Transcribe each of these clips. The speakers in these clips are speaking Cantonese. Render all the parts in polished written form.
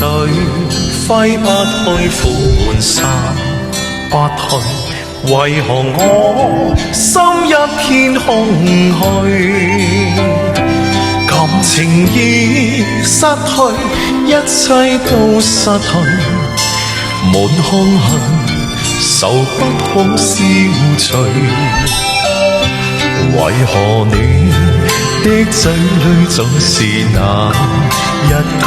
水揮不去，歡散不去，為何我心一片空虛？感情已失去，一切都失去，滿空虛，愁不可消除。為何你的嘴裏總是那一句？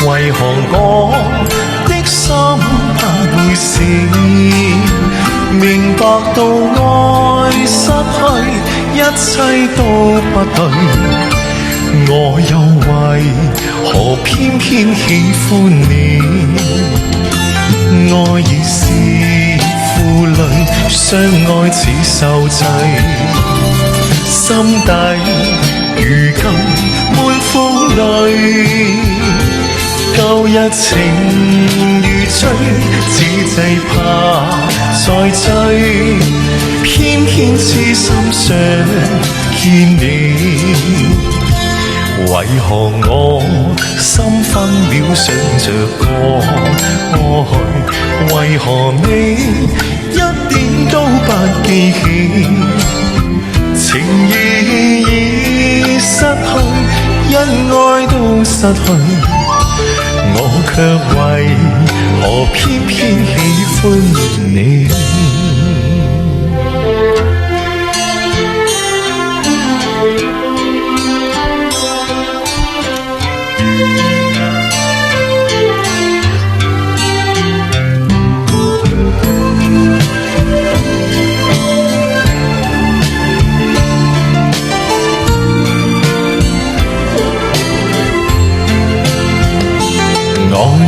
為何我的心不會閃？明白到愛失去，一切都不對，我又為何偏偏喜歡你？愛已是負累，相愛似受罪，心底如今滿苦淚。舊日情如醉，只懼怕再追，偏偏痴心想見你。為何我心分秒想着過去？為何你一點都不記起？情意已失去，恩愛都失去，我卻為何偏偏喜歡你？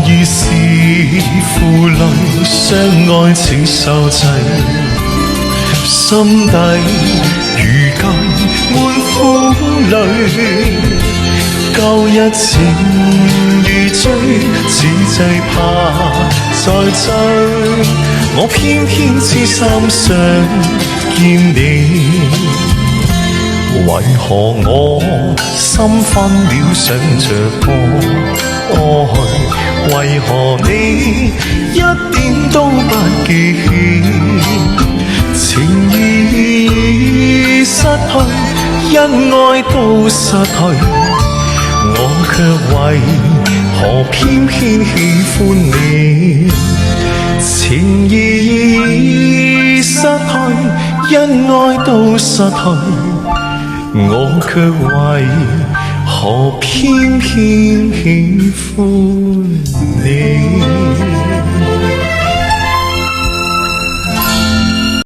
已是負累，相愛似受制，心底如今滿苦淚。舊日情如醉，只懼怕再追，我偏偏痴心想見你。為何我心分秒想着過去？為何你一點都不記起？情意失去，恩愛都失去，我卻為何偏偏喜歡你？情意失去，恩愛都失去，我卻為何偏偏喜歡你？